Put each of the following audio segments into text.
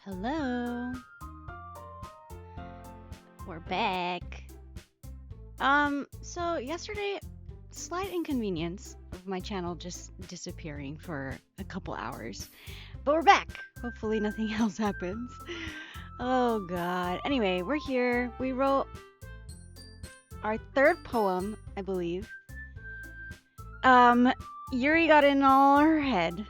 Hello. We're back. So yesterday, slight inconvenience of my channel just disappearing for a couple hours. But we're back. Hopefully nothing else happens. Oh god. Anyway, we're here. We wrote our third poem, I believe. Um, Yuri got in all her head,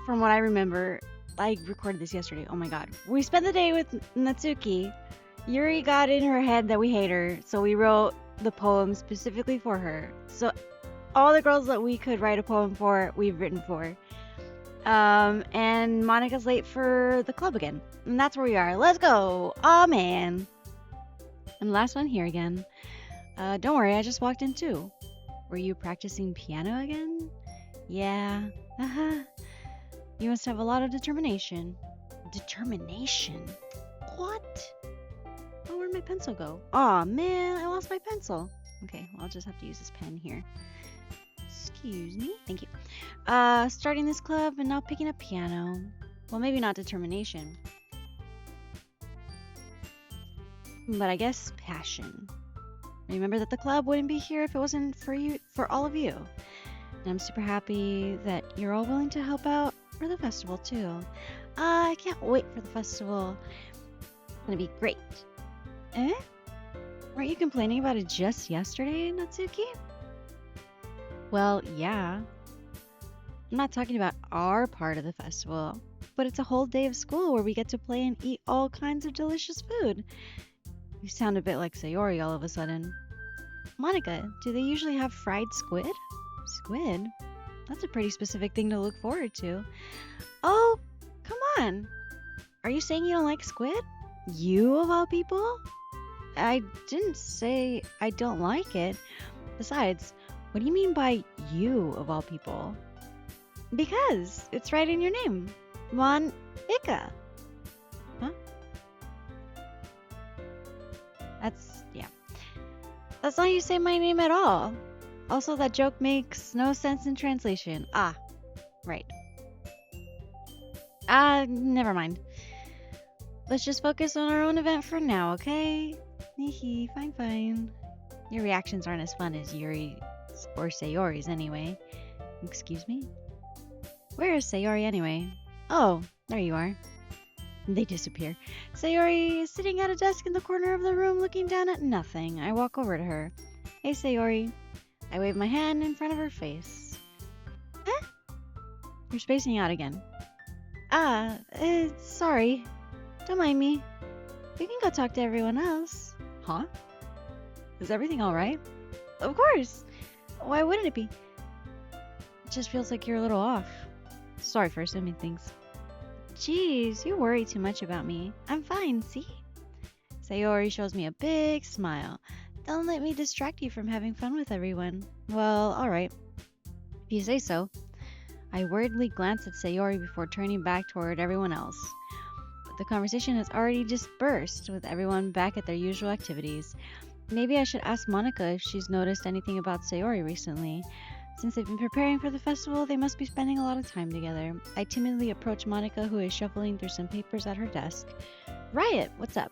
from what I remember. I recorded this yesterday. Oh my god. We spent the day with Natsuki. Yuri got in her head that we hate her, so we wrote the poem specifically for her. So all the girls that we could write a poem for, we've written for. And Monica's late for the club again. And that's where we are. Let's go. Aw, man. And last one here again. Don't worry, I just walked in too. Were you practicing piano again? Yeah. Uh-huh. You must have a lot of determination. Determination? What? Oh, where'd my pencil go? Aw, man, I lost my pencil. Okay, well, I'll just have to use this pen here. Excuse me. Thank you. Starting this club and now picking up piano. Well, maybe not determination. But I guess passion. Remember that the club wouldn't be here if it wasn't for all of you. And I'm super happy that you're all willing to help out for the festival too. I can't wait for the festival. It's gonna be great. Eh? Weren't you complaining about it just yesterday, Natsuki? Well, yeah. I'm not talking about our part of the festival, but it's a whole day of school where we get to play and eat all kinds of delicious food. You sound a bit like Sayori all of a sudden. Monica, do they usually have fried squid? Squid? That's a pretty specific thing to look forward to. Oh, come on. Are you saying you don't like squid? You of all people? I didn't say I don't like it. Besides, what do you mean by you of all people? Because it's right in your name. Monica. Huh? Yeah. That's not how you say my name at all. Also, that joke makes no sense in translation. Ah, right. Never mind. Let's just focus on our own event for now, okay? Hehe, fine. Your reactions aren't as fun as Yuri's or Sayori's anyway. Excuse me? Where is Sayori anyway? Oh, there you are. They disappear. Sayori is sitting at a desk in the corner of the room looking down at nothing. I walk over to her. Hey, Sayori. I wave my hand in front of her face. Eh? You're spacing out again. Sorry. Don't mind me. You can go talk to everyone else. Huh? Is everything alright? Of course. Why wouldn't it be? It just feels like you're a little off. Sorry for assuming things. Jeez, you worry too much about me. I'm fine, see? Sayori shows me a big smile. Don't let me distract you from having fun with everyone. Well, alright. If you say so. I worriedly glance at Sayori before turning back toward everyone else. But the conversation has already dispersed, with everyone back at their usual activities. Maybe I should ask Monica if she's noticed anything about Sayori recently. Since they've been preparing for the festival, they must be spending a lot of time together. I timidly approach Monica, who is shuffling through some papers at her desk. Riott, what's up?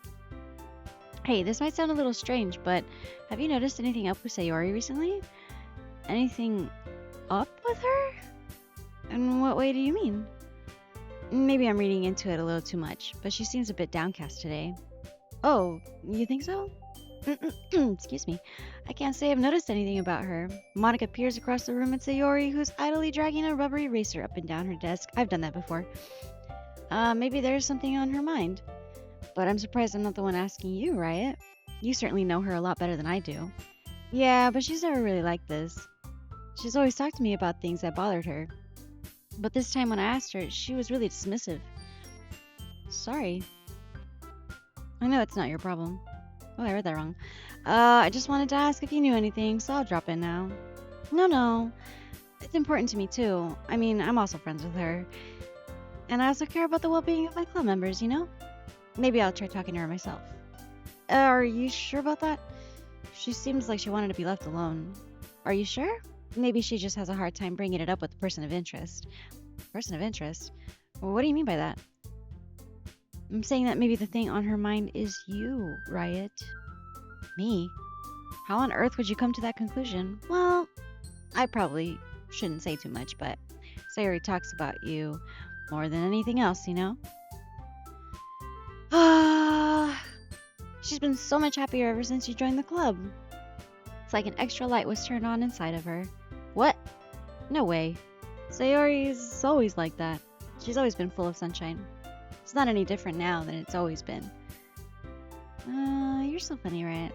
Hey, this might sound a little strange, but have you noticed anything up with Sayori recently? Anything up with her? In what way do you mean? Maybe I'm reading into it a little too much, but she seems a bit downcast today. Oh, you think so? Excuse me. I can't say I've noticed anything about her. Monica peers across the room at Sayori, who's idly dragging a rubber eraser up and down her desk. I've done that before. Maybe there's something on her mind. But I'm surprised I'm not the one asking you, Riott. You certainly know her a lot better than I do. Yeah, but she's never really like this. She's always talked to me about things that bothered her. But this time when I asked her, she was really dismissive. Sorry. I know it's not your problem. Oh, I read that wrong. I just wanted to ask if you knew anything, so I'll drop in now. No. It's important to me, too. I mean, I'm also friends with her. And I also care about the well-being of my club members, you know? Maybe I'll try talking to her myself. Are you sure about that? She seems like she wanted to be left alone. Are you sure? Maybe she just has a hard time bringing it up with the person of interest. Person of interest? What do you mean by that? I'm saying that maybe the thing on her mind is you, Riott. Me? How on earth would you come to that conclusion? Well, I probably shouldn't say too much, but Sayori talks about you more than anything else, you know? Ah, she's been so much happier ever since you joined the club. It's like an extra light was turned on inside of her. What? No way. Sayori's always like that. She's always been full of sunshine. It's not any different now than it's always been. You're so funny, right?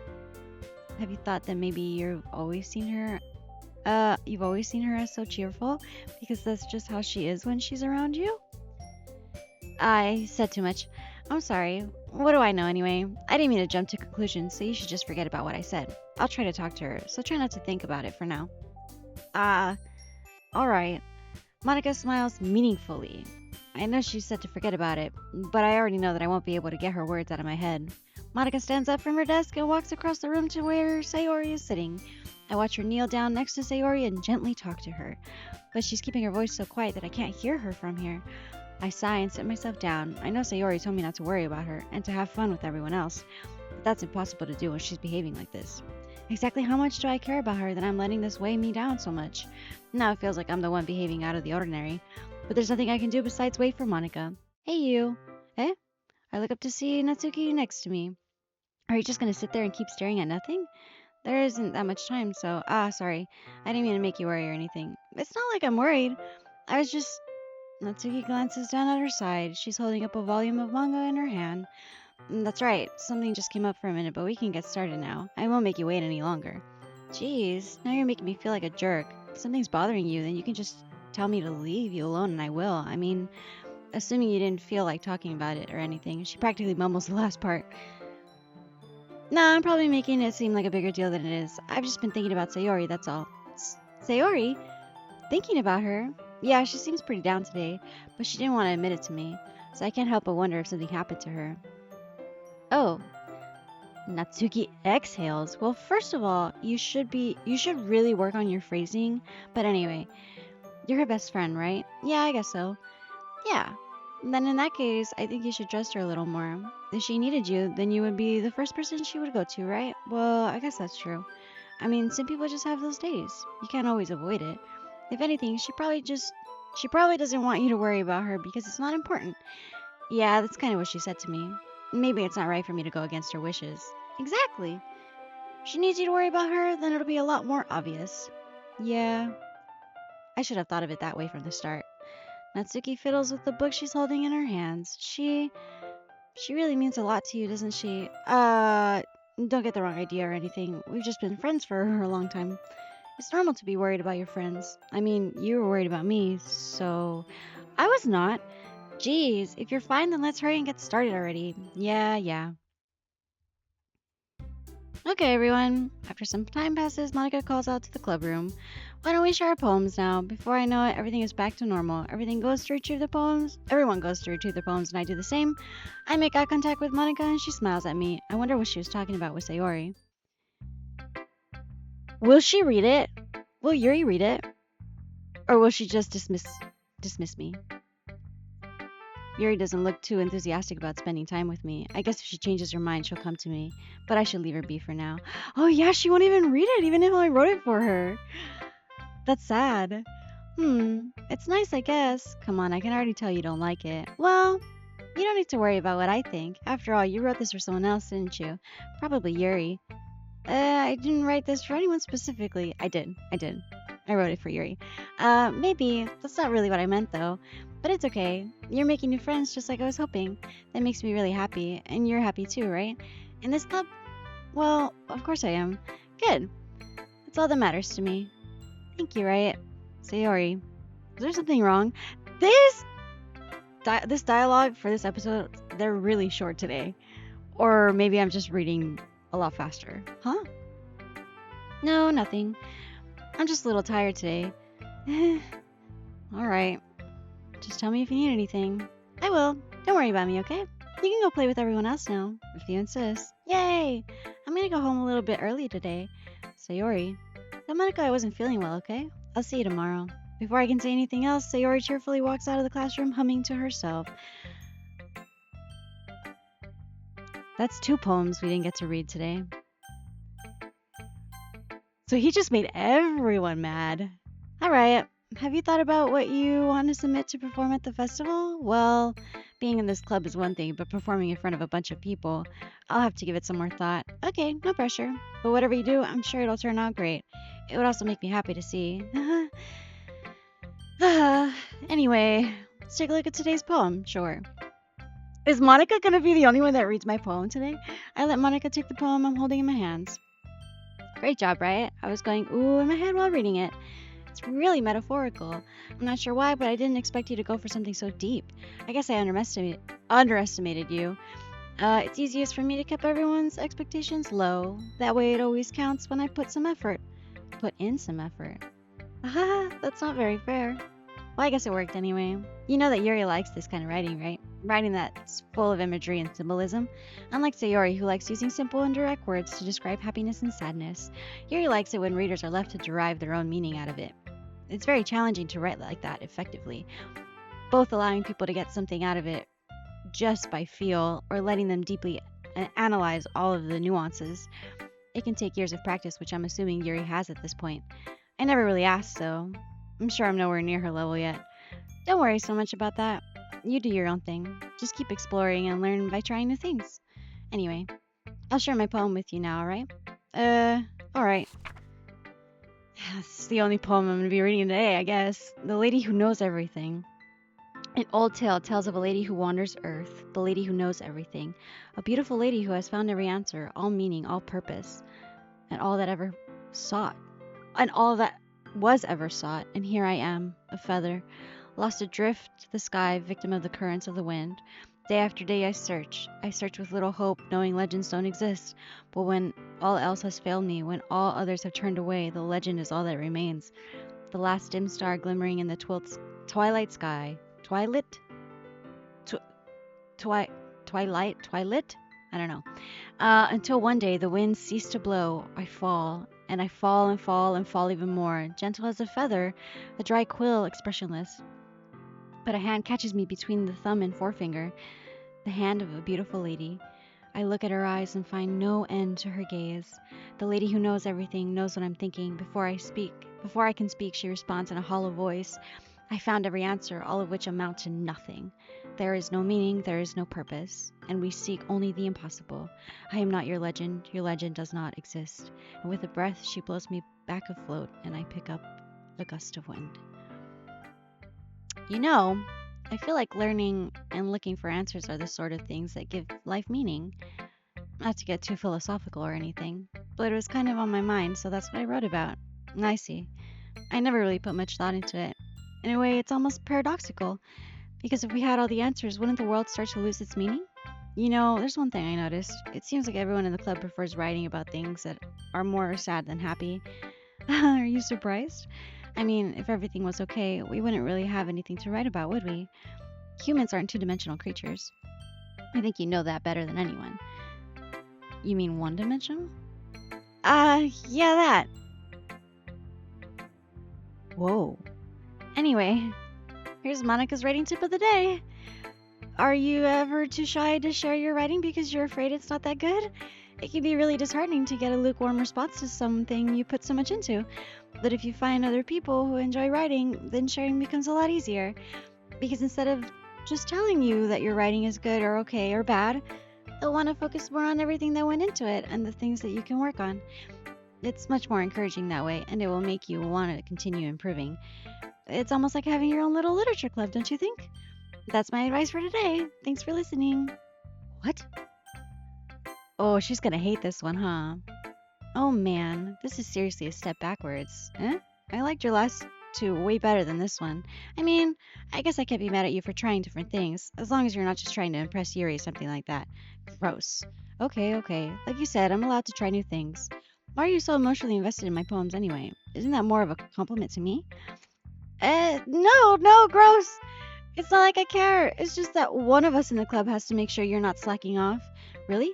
Have you thought that maybe you've always seen her as so cheerful because that's just how she is when she's around you? I said too much. I'm sorry. What do I know anyway? I didn't mean to jump to conclusions, so you should just forget about what I said. I'll try to talk to her, so try not to think about it for now. Alright. Monica smiles meaningfully. I know she said to forget about it, but I already know that I won't be able to get her words out of my head. Monica stands up from her desk and walks across the room to where Sayori is sitting. I watch her kneel down next to Sayori and gently talk to her, but she's keeping her voice so quiet that I can't hear her from here. I sigh and sit myself down. I know Sayori told me not to worry about her and to have fun with everyone else, but that's impossible to do when she's behaving like this. Exactly how much do I care about her that I'm letting this weigh me down so much? Now it feels like I'm the one behaving out of the ordinary, but there's nothing I can do besides wait for Monica. Hey you. Eh? I look up to see Natsuki next to me. Are you just gonna sit there and keep staring at nothing? There isn't that much time, so... sorry. I didn't mean to make you worry or anything. It's not like I'm worried. I was just... Natsuki glances down at her side. She's holding up a volume of manga in her hand. That's right. Something just came up for a minute, but we can get started now. I won't make you wait any longer. Jeez, now you're making me feel like a jerk. If something's bothering you, then you can just tell me to leave you alone and I will. I mean, assuming you didn't feel like talking about it or anything. She practically mumbles the last part. Nah, I'm probably making it seem like a bigger deal than it is. I've just been thinking about Sayori, that's all. Sayori? Thinking about her? Yeah, she seems pretty down today, but she didn't want to admit it to me, so I can't help but wonder if something happened to her. Oh. Natsuki exhales. Well, first of all, you should really work on your phrasing, but anyway, you're her best friend, right? Yeah, I guess so. Yeah. Then in that case, I think you should trust her a little more. If she needed you, then you would be the first person she would go to, right? Well, I guess that's true. I mean, some people just have those days. You can't always avoid it. If anything, she probably doesn't want you to worry about her because it's not important. Yeah, that's kind of what she said to me. Maybe it's not right for me to go against her wishes. Exactly. If she needs you to worry about her, then it'll be a lot more obvious. Yeah. I should have thought of it that way from the start. Natsuki fiddles with the book she's holding in her hands. She really means a lot to you, doesn't she? Don't get the wrong idea or anything. We've just been friends for a long time. It's normal to be worried about your friends. I mean, you were worried about me, so... I was not. Geez, if you're fine, then let's hurry and get started already. Yeah. Okay, everyone. After some time passes, Monica calls out to the club room. Why don't we share our poems now? Before I know it, everything is back to normal. Everyone goes to retrieve their poems, and I do the same. I make eye contact with Monica, and she smiles at me. I wonder what she was talking about with Sayori. Will she read it? Will Yuri read it? Or will she just dismiss me? Yuri doesn't look too enthusiastic about spending time with me. I guess if she changes her mind, she'll come to me. But I should leave her be for now. Oh yeah, she won't even read it, even if I wrote it for her. That's sad. It's nice, I guess. Come on, I can already tell you don't like it. Well, you don't need to worry about what I think. After all, you wrote this for someone else, didn't you? Probably Yuri. I didn't write this for anyone specifically. I did. I wrote it for Yuri. Maybe. That's not really what I meant, though. But it's okay. You're making new friends just like I was hoping. That makes me really happy. And you're happy too, right? In this club? Well, of course I am. Good. That's all that matters to me. Thank you, Riott. Sayori. Is there something wrong? This dialogue for this episode, they're really short today. Or maybe I'm just reading a lot faster. Huh? No, nothing. I'm just a little tired today. Alright. Just tell me if you need anything. I will. Don't worry about me, okay? You can go play with everyone else now, if you insist. Yay! I'm gonna go home a little bit early today. Sayori. Tell Monica I wasn't feeling well, okay? I'll see you tomorrow. Before I can say anything else, Sayori cheerfully walks out of the classroom humming to herself. That's 2 poems we didn't get to read today. So he just made everyone mad. All right. Have you thought about what you want to submit to perform at the festival? Well, being in this club is one thing, but performing in front of a bunch of people, I'll have to give it some more thought. Okay, no pressure. But whatever you do, I'm sure it'll turn out great. It would also make me happy to see. Anyway, let's take a look at today's poem. Sure. Is Monica going to be the only one that reads my poem today? I let Monica take the poem I'm holding in my hands. Great job, Riott. I was going ooh in my head while reading it. It's really metaphorical. I'm not sure why, but I didn't expect you to go for something so deep. I guess I underestimated you. It's easiest for me to keep everyone's expectations low. That way it always counts when I put in some effort. Haha, that's not very fair. Well, I guess it worked anyway. You know that Yuri likes this kind of writing, right? Writing that's full of imagery and symbolism. Unlike Sayori, who likes using simple and direct words to describe happiness and sadness, Yuri likes it when readers are left to derive their own meaning out of it. It's very challenging to write like that effectively, both allowing people to get something out of it just by feel or letting them deeply analyze all of the nuances. It can take years of practice, which I'm assuming Yuri has at this point. I never really asked, so I'm sure I'm nowhere near her level yet. Don't worry so much about that. You do your own thing. Just keep exploring and learn by trying new things. Anyway, I'll share my poem with you now, alright? Alright. This is the only poem I'm going to be reading today, I guess. The Lady Who Knows Everything. An old tale tells of a lady who wanders earth, the lady who knows everything. A beautiful lady who has found every answer, all meaning, all purpose, and all that ever sought. And all that was ever sought. And here I am, a feather, lost adrift to the sky, victim of the currents of the wind. Day after day I search with little hope, knowing legends don't exist. But when all else has failed me, when all others have turned away, the legend is all that remains. The last dim star glimmering in the twilight sky. Twilight? I don't know. Until one day the winds cease to blow, I fall, and I fall and fall and fall even more, gentle as a feather, a dry quill, expressionless. But a hand catches me between the thumb and forefinger, the hand of a beautiful lady. I look at her eyes and find no end to her gaze. The lady who knows everything knows what I'm thinking. Before I can speak, she responds in a hollow voice. I found every answer, all of which amount to nothing. There is no meaning, there is no purpose, and we seek only the impossible. I am not your legend does not exist. And with a breath, she blows me back afloat, and I pick up a gust of wind. You know, I feel like learning and looking for answers are the sort of things that give life meaning. Not to get too philosophical or anything, but it was kind of on my mind, so that's what I wrote about. I see. I never really put much thought into it. In a way, it's almost paradoxical, because if we had all the answers, wouldn't the world start to lose its meaning? You know, there's one thing I noticed. It seems like everyone in the club prefers writing about things that are more sad than happy. Are you surprised? I mean, if everything was okay, we wouldn't really have anything to write about, would we? Humans aren't two-dimensional creatures. I think you know that better than anyone. You mean one-dimensional? Yeah, that. Whoa. Anyway, here's Monica's writing tip of the day. Are you ever too shy to share your writing because you're afraid it's not that good? It can be really disheartening to get a lukewarm response to something you put so much into. But if you find other people who enjoy writing, then sharing becomes a lot easier. Because instead of just telling you that your writing is good or okay or bad, they'll want to focus more on everything that went into it and the things that you can work on. It's much more encouraging that way, and it will make you want to continue improving. It's almost like having your own little literature club, don't you think? That's my advice for today. Thanks for listening. What? Oh, she's gonna hate this one, huh? Oh man, this is seriously a step backwards. I liked your last two way better than this one. I mean, I guess I can't be mad at you for trying different things, as long as you're not just trying to impress Yuri or something like that. Gross. Okay. Like you said, I'm allowed to try new things. Why are you so emotionally invested in my poems anyway? Isn't that more of a compliment to me? No, gross. It's not like I care. It's just that one of us in the club has to make sure you're not slacking off. Really?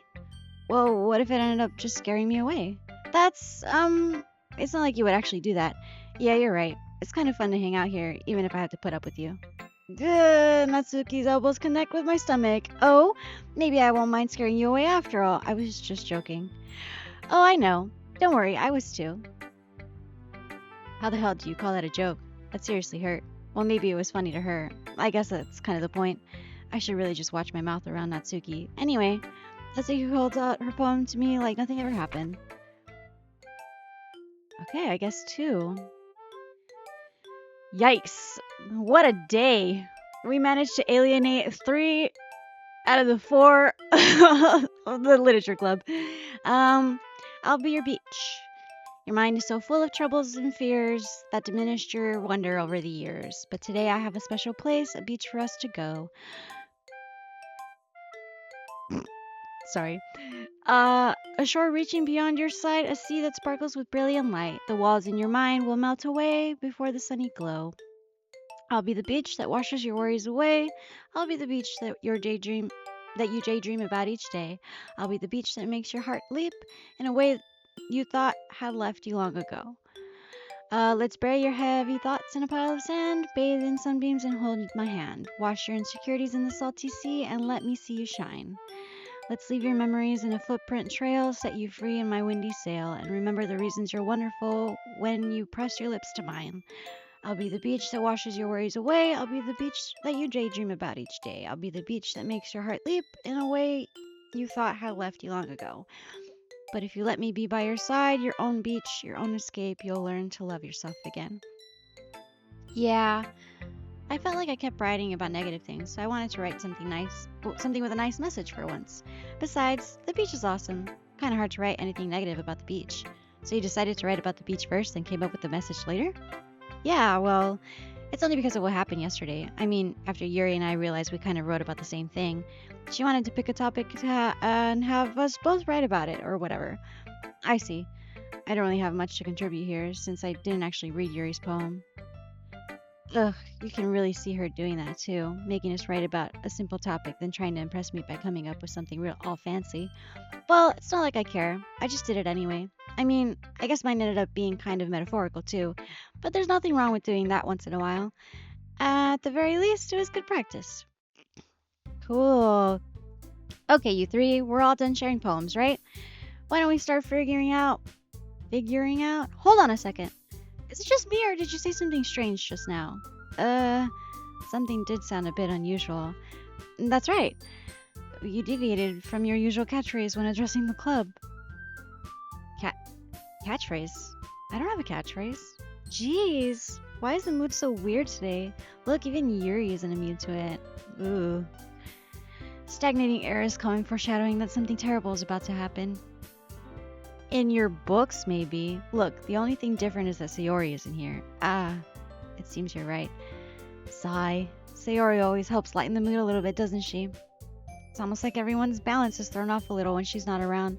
Well, what if it ended up just scaring me away? It's not like you would actually do that. Yeah, you're right. It's kind of fun to hang out here, even if I have to put up with you. Natsuki's elbows connect with my stomach. Oh, maybe I won't mind scaring you away after all. I was just joking. Oh, I know. Don't worry, I was too. How the hell do you call that a joke? That seriously hurt. Well, maybe it was funny to her. I guess that's kind of the point. I should really just watch my mouth around Natsuki. Anyway, Natsuki holds out her poem to me like nothing ever happened. Okay, I guess 2. Yikes. What a day. We managed to alienate 3 out of the 4 of the literature club. I'll be your beach. Your mind is so full of troubles and fears that diminished your wonder over the years. But today I have a special place, a beach for us to go. Sorry. A shore reaching beyond your sight, a sea that sparkles with brilliant light. The walls in your mind will melt away before the sunny glow. I'll be the beach that washes your worries away. I'll be the beach that you daydream about each day. I'll be the beach that makes your heart leap in a way you thought had left you long ago. Let's bury your heavy thoughts in a pile of sand, bathe in sunbeams and hold my hand. Wash your insecurities in the salty sea and let me see you shine. Let's leave your memories in a footprint trail, set you free in my windy sail, and remember the reasons you're wonderful when you press your lips to mine. I'll be the beach that washes your worries away. I'll be the beach that you daydream about each day. I'll be the beach that makes your heart leap in a way you thought had left you long ago. But if you let me be by your side, your own beach, your own escape, you'll learn to love yourself again. Yeah, I felt like I kept writing about negative things, so I wanted to write something nice, something with a nice message for once. Besides, the beach is awesome. Kind of hard to write anything negative about the beach. So you decided to write about the beach first and came up with the message later? Yeah, well, it's only because of what happened yesterday. I mean, after Yuri and I realized we kind of wrote about the same thing, she wanted to pick a topic and have us both write about it, or whatever. I see. I don't really have much to contribute here, since I didn't actually read Yuri's poem. Ugh, you can really see her doing that too, making us write about a simple topic, then trying to impress me by coming up with something real all fancy. Well, it's not like I care. I just did it anyway. I mean, I guess mine ended up being kind of metaphorical too, but there's nothing wrong with doing that once in a while. At the very least, it was good practice. Cool. Okay, you 3, we're all done sharing poems, right? Why don't we start figuring out? Hold on a second. Is it just me or did you say something strange just now? Something did sound a bit unusual. That's right. You deviated from your usual catchphrase when addressing the club. Catchphrase? I don't have a catchphrase. Jeez, why is the mood so weird today? Look, even Yuri isn't immune to it. Ooh. Stagnating air is coming, foreshadowing that something terrible is about to happen. In your books, maybe. Look, the only thing different is that Sayori isn't here. Ah, it seems you're right. Sigh. Sayori always helps lighten the mood a little bit, doesn't she? It's almost like everyone's balance is thrown off a little when she's not around.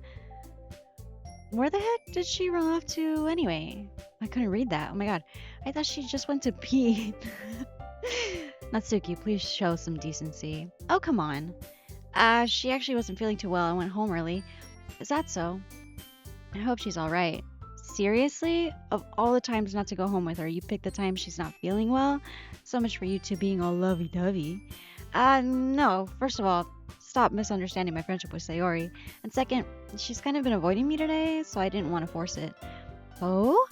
Where the heck did she run off to anyway? I couldn't read that. Oh my god. I thought she just went to pee. Natsuki, please show some decency. Oh, come on. She actually wasn't feeling too well and went home early. Is that so? I hope she's alright. Seriously? Of all the times not to go home with her, you picked the time she's not feeling well? So much for you two being all lovey-dovey. No. First of all, stop misunderstanding my friendship with Sayori. And second, she's kind of been avoiding me today, so I didn't want to force it. Oh?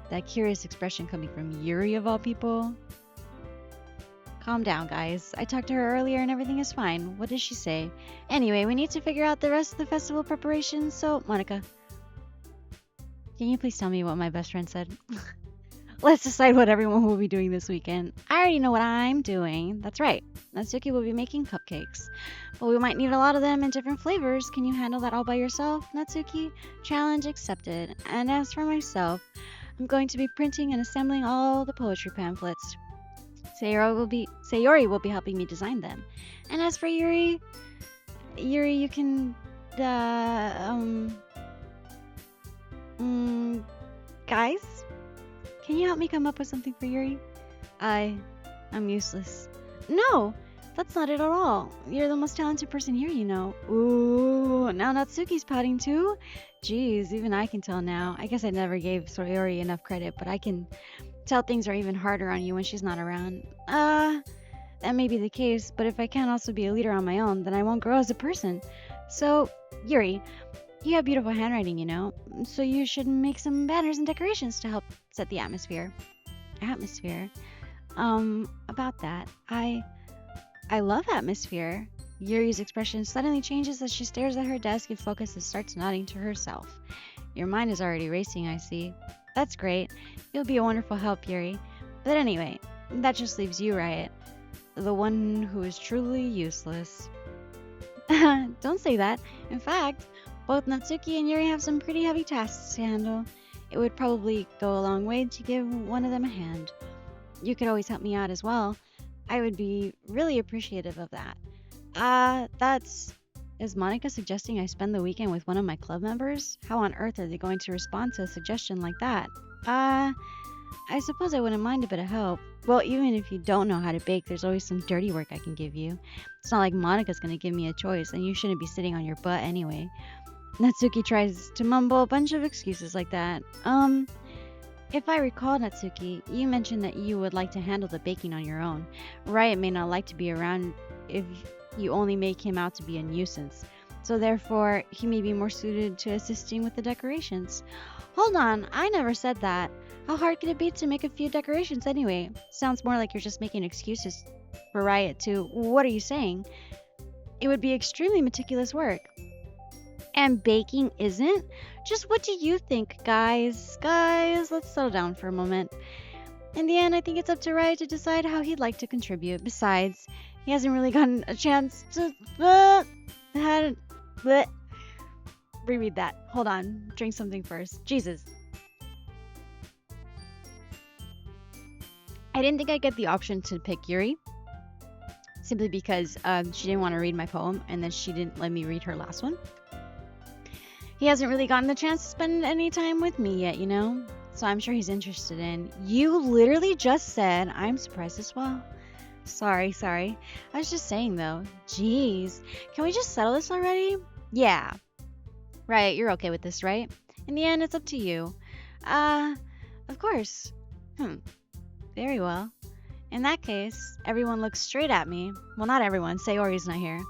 That curious expression coming from Yuri of all people? Calm down, guys. I talked to her earlier and everything is fine. What did she say? Anyway, we need to figure out the rest of the festival preparations, so, Monica. Can you please tell me what my best friend said? Let's decide what everyone will be doing this weekend. I already know what I'm doing. That's right. Natsuki will be making cupcakes. But we might need a lot of them in different flavors. Can you handle that all by yourself, Natsuki? Challenge accepted. And as for myself, I'm going to be printing and assembling all the poetry pamphlets. Sayori will be helping me design them. And as for Yuri, you can, guys? Can you help me come up with something for Yuri? I'm useless. No, that's not it at all. You're the most talented person here, you know. Ooh, now Natsuki's pouting too? Jeez, even I can tell now. I guess I never gave Sayori enough credit, but I can Tell things are even harder on you when she's not around. That may be the case, but if I can't also be a leader on my own, then I won't grow as a person. So, Yuri, you have beautiful handwriting, you know, so you should make some banners and decorations to help set the atmosphere. Atmosphere? About that, I love atmosphere. Yuri's expression suddenly changes as she stares at her desk and focuses starts nodding to herself. Your mind is already racing, I see. That's great. You'll be a wonderful help, Yuri. But anyway, that just leaves you, Riott. The one who is truly useless. Don't say that. In fact, both Natsuki and Yuri have some pretty heavy tasks to handle. It would probably go a long way to give one of them a hand. You could always help me out as well. I would be really appreciative of that. That's... Is Monica suggesting I spend the weekend with one of my club members? How on earth are they going to respond to a suggestion like that? I suppose I wouldn't mind a bit of help. Well, even if you don't know how to bake, there's always some dirty work I can give you. It's not like Monica's gonna give me a choice, and you shouldn't be sitting on your butt anyway. Natsuki tries to mumble a bunch of excuses like that. If I recall, Natsuki, you mentioned that you would like to handle the baking on your own. Riot may not like to be around if you only make him out to be a nuisance. So therefore, he may be more suited to assisting with the decorations. Hold on, I never said that. How hard could it be to make a few decorations anyway? Sounds more like you're just making excuses for Riot to... What are you saying? It would be extremely meticulous work. And baking isn't? Just what do you think, guys? Guys, let's settle down for a moment. In the end, I think it's up to Riot to decide how he'd like to contribute. Besides, he hasn't really gotten a chance to... Reread that. Hold on. Drink something first. Jesus. I didn't think I'd get the option to pick Yuri. Simply because she didn't want to read my poem, and then she didn't let me read her last one. He hasn't really gotten the chance to spend any time with me yet, you know? So I'm sure he's interested in... You literally just said, I'm surprised as well. Sorry. I was just saying, though. Jeez. Can we just settle this already? Yeah. Right, you're okay with this, right? In the end, it's up to you. Of course. Very well. In that case, everyone looks straight at me. Well, not everyone. Sayori's not here.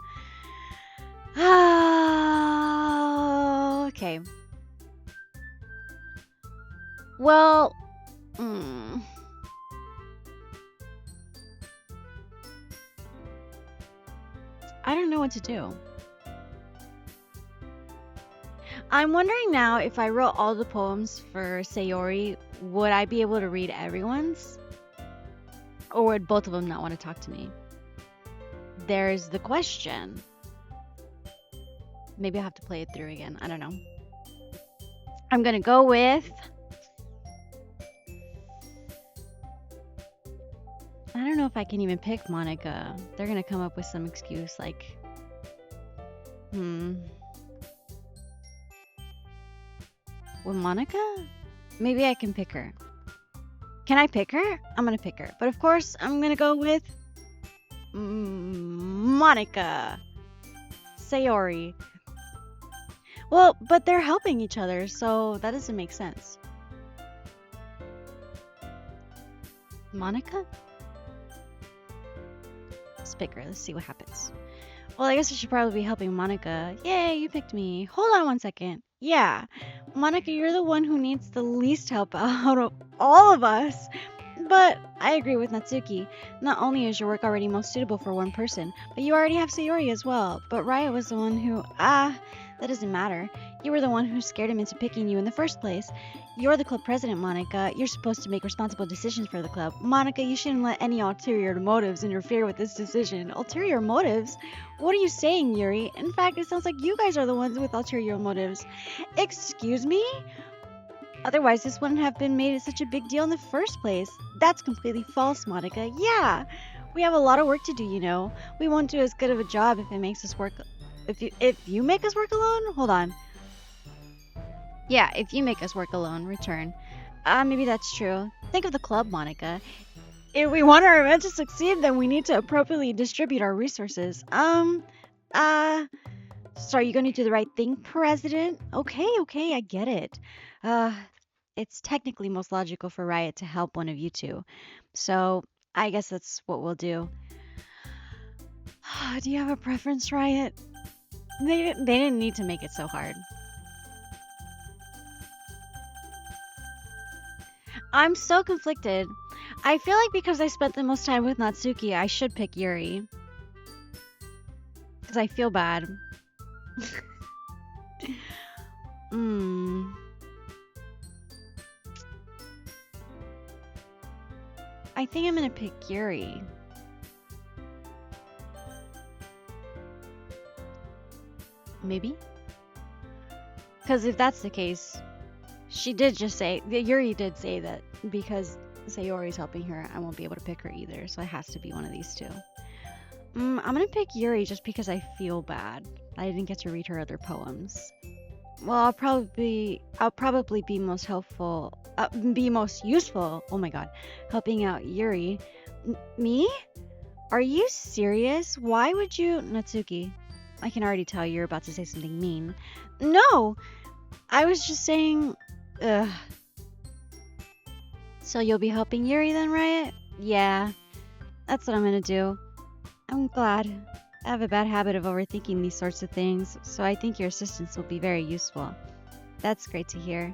Okay. Well, I don't know what to do. I'm wondering now if I wrote all the poems for Sayori, would I be able to read everyone's? Or would both of them not want to talk to me? There's the question. Maybe I'll have to play it through again. I don't know. I'm gonna go with... I don't know if I can even pick Monica. They're gonna come up with some excuse like... With Monica? Maybe I can pick her. Can I pick her? I'm gonna pick her. But of course, I'm gonna go with... Monica. Sayori. Well, but they're helping each other, so that doesn't make sense. Monica? Let's pick her. Let's see what happens. Well, I guess I should probably be helping Monica. Yay, you picked me. Hold on one second. Yeah, Monica, you're the one who needs the least help out of all of us. But I agree with Natsuki. Not only is your work already most suitable for one person, but you already have Sayori as well. But Riot was the one who... that doesn't matter. You were the one who scared him into picking you in the first place. You're the club president, Monica. You're supposed to make responsible decisions for the club. Monica, you shouldn't let any ulterior motives interfere with this decision. Ulterior motives? What are you saying, Yuri? In fact, it sounds like you guys are the ones with ulterior motives. Excuse me? Otherwise, this wouldn't have been made such a big deal in the first place. That's completely false, Monica. Yeah, we have a lot of work to do, you know. We won't do as good of a job if it makes us work... If you make us work alone? Hold on. Yeah, if you make us work alone, return. Maybe that's true. Think of the club, Monica. If we want our event to succeed, then we need to appropriately distribute our resources. So are you going to do the right thing, President? Okay, I get it. it's technically most logical for Riot to help one of you two. So I guess that's what we'll do. Do you have a preference, Riot? They didn't need to make it so hard. I'm so conflicted. I feel like because I spent the most time with Natsuki, I should pick Yuri. Because I feel bad. I think I'm gonna pick Yuri. Maybe? Because if that's the case, she did just say, Yuri did say that because Sayori's helping her, I won't be able to pick her either, so it has to be one of these two. I'm gonna pick Yuri just because I feel bad. I didn't get to read her other poems. Well, I'll probably be most helpful, be most useful. Oh my god, helping out Yuri. Me? Are you serious? Why would you, Natsuki? I can already tell you're about to say something mean. No, I was just saying. Ugh. So you'll be helping Yuri then, Riot? Yeah, that's what I'm gonna do. I'm glad. I have a bad habit of overthinking these sorts of things, so I think your assistance will be very useful. That's great to hear.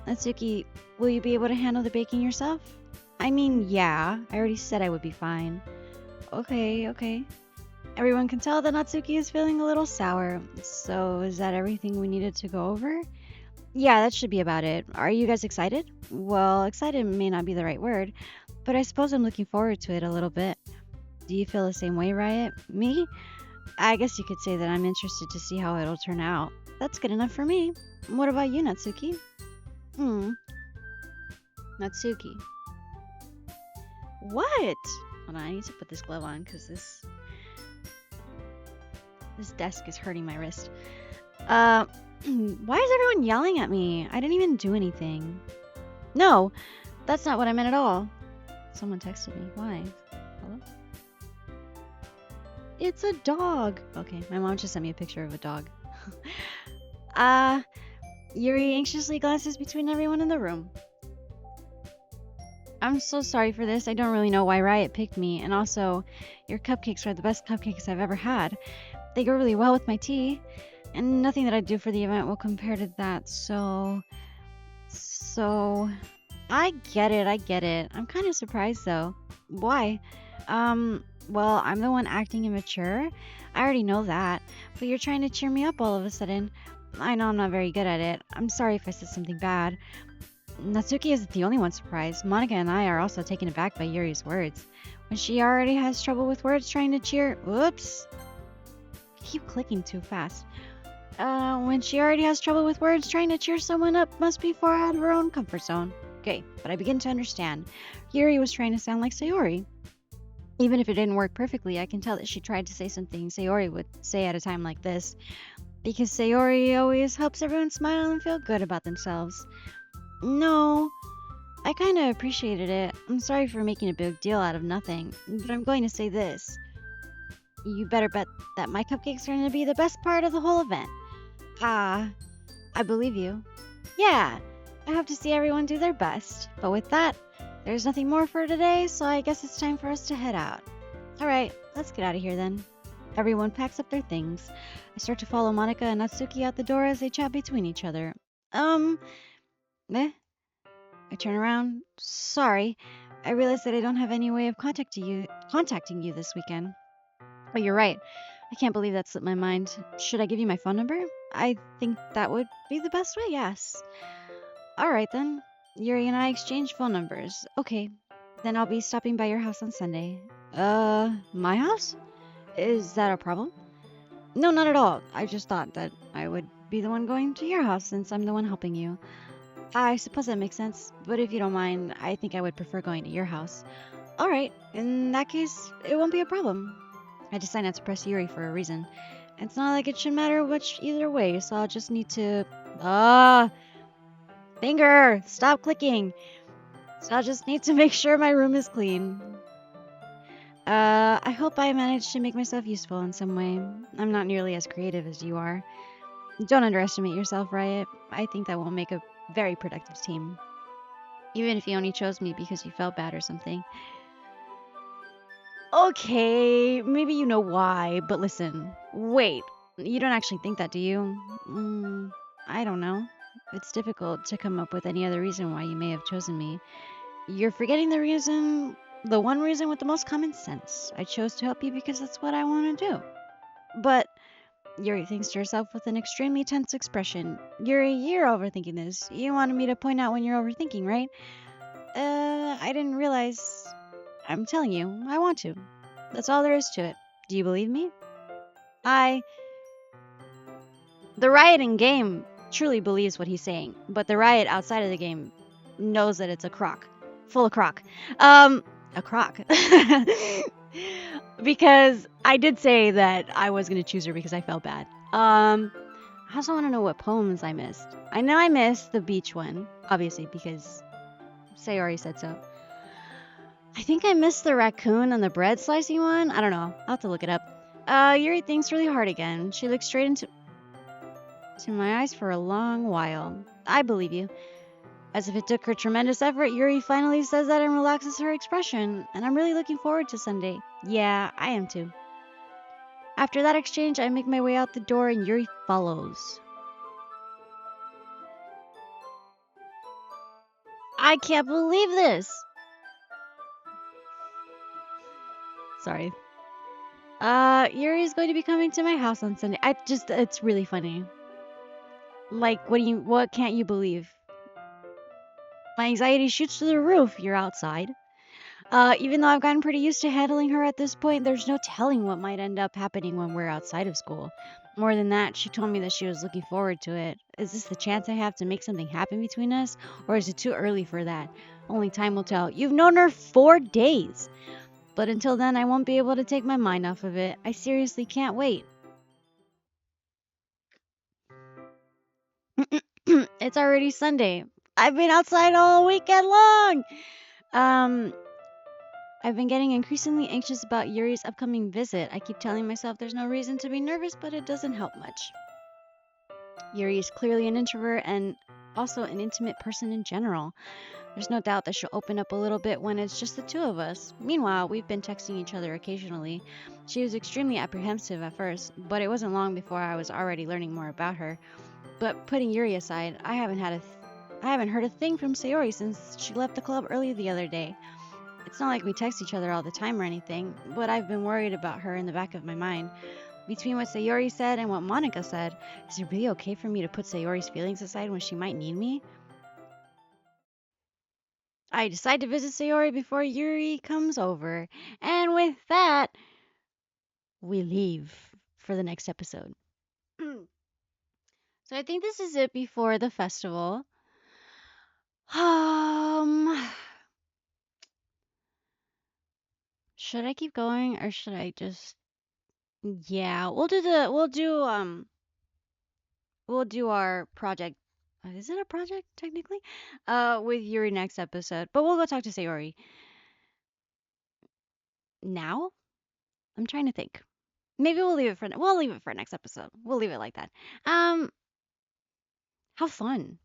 Natsuki, will you be able to handle the baking yourself? I mean, yeah, I already said I would be fine. Okay. Everyone can tell that Natsuki is feeling a little sour, so is that everything we needed to go over? Yeah, that should be about it. Are you guys excited? Well, excited may not be the right word, but I suppose I'm looking forward to it a little bit. Do you feel the same way, Riot? Me? I guess you could say that I'm interested to see how it'll turn out. That's good enough for me. What about you, Natsuki? Natsuki. What? Hold on, I need to put this glove on because this desk is hurting my wrist. Why is everyone yelling at me? I didn't even do anything. No, that's not what I meant at all. Someone texted me. Why? Hello? It's a dog. Okay, my mom just sent me a picture of a dog. Yuri anxiously glances between everyone in the room. I'm so sorry for this. I don't really know why Riot picked me. And also, your cupcakes are the best cupcakes I've ever had. They go really well with my tea. And nothing that I do for the event will compare to that. So... I get it. I'm kind of surprised though. Why? Well, I'm the one acting immature. I already know that. But you're trying to cheer me up all of a sudden. I know I'm not very good at it. I'm sorry if I said something bad. Natsuki isn't the only one surprised. Monica and I are also taken aback by Yuri's words. When she already has trouble with words trying to cheer... Oops. I keep clicking too fast. When she already has trouble with words trying to cheer someone up must be far out of her own comfort zone. Okay, but I begin to understand. Yuri was trying to sound like Sayori. Even if it didn't work perfectly, I can tell that she tried to say something Sayori would say at a time like this. Because Sayori always helps everyone smile and feel good about themselves. No, I kind of appreciated it. I'm sorry for making a big deal out of nothing, but I'm going to say this. You better bet that my cupcakes are going to be the best part of the whole event. I believe you. Yeah, I hope to see everyone do their best. But with that, there's nothing more for today, so I guess it's time for us to head out. Alright, let's get out of here then. Everyone packs up their things. I start to follow Monica and Natsuki out the door as they chat between each other. I turn around. Sorry, I realized that I don't have any way of contacting you this weekend. Oh, you're right. I can't believe that slipped my mind. Should I give you my phone number? I think that would be the best way, yes. Alright then. Yuri and I exchange phone numbers. Okay. Then I'll be stopping by your house on Sunday. My house? Is that a problem? No, not at all. I just thought that I would be the one going to your house since I'm the one helping you. I suppose that makes sense, but if you don't mind, I think I would prefer going to your house. Alright, in that case, it won't be a problem. I decide not to press Yuri for a reason. It's not like it should matter much either way, so I'll just need to... Finger! Stop clicking! So I'll just need to make sure my room is clean. I hope I managed to make myself useful in some way. I'm not nearly as creative as you are. Don't underestimate yourself, Riot. I think that will make a very productive team. Even if you only chose me because you felt bad or something. Okay, maybe you know why, but listen. Wait, you don't actually think that, do you? I don't know. It's difficult to come up with any other reason why you may have chosen me. You're forgetting the one reason with the most common sense. I chose to help you because that's what I want to do. But Yuri thinks to herself with an extremely tense expression. Yuri, you're overthinking this. You wanted me to point out when you're overthinking, right? I didn't realize. I'm telling you, I want to. That's all there is to it. Do you believe me? I. The riot in game truly believes what he's saying, but the riot outside of the game knows that it's a crock. Full of crock. A crock. Because I did say that I was going to choose her because I felt bad. I also want to know what poems I missed. I know I missed the beach one, obviously, because Sayori said so. I think I missed the raccoon and the bread slicing one. I don't know. I'll have to look it up. Yuri thinks really hard again. She looks straight into my eyes for a long while. I believe you. As if it took her tremendous effort, Yuri finally says that and relaxes her expression. And I'm really looking forward to Sunday. Yeah, I am too. After that exchange, I make my way out the door and Yuri follows. I can't believe this. Sorry. Yuri's going to be coming to my house on Sunday. It's really funny. Like, what can't you believe? My anxiety shoots through the roof. You're outside. Even though I've gotten pretty used to handling her at this point, there's no telling what might end up happening when we're outside of school. More than that, she told me that she was looking forward to it. Is this the chance I have to make something happen between us? Or is it too early for that? Only time will tell. You've known her 4 days. But until then, I won't be able to take my mind off of it. I seriously can't wait. It's already Sunday. I've been outside all weekend long. Um, I've been getting increasingly anxious about Yuri's upcoming visit. I keep telling myself there's no reason to be nervous, but it doesn't help much. Yuri is clearly an introvert and also an intimate person in general. There's no doubt that she'll open up a little bit when it's just the two of us. Meanwhile, we've been texting each other occasionally. She was extremely apprehensive at first, but it wasn't long before I was already learning more about her. But putting Yuri aside, I haven't heard a thing from Sayori since she left the club early the other day. It's not like we text each other all the time or anything, but I've been worried about her in the back of my mind. Between what Sayori said and what Monica said, is it really okay for me to put Sayori's feelings aside when she might need me? I decide to visit Sayori before Yuri comes over. And with that, we leave for the next episode. So I think this is it before the festival. Um, should I keep going or should I just yeah, we'll do our project. Is it a project technically? With Yuri next episode. But we'll go talk to Sayori now. I'm trying to think. Maybe we'll leave it for next episode. We'll leave it like that. Um, how fun.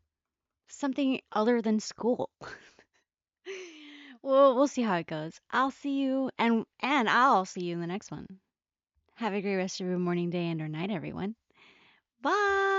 Something other than school. We'll see how it goes. I'll see you and I'll see you in the next one. Have a great rest of your morning, day, and or night, everyone. Bye.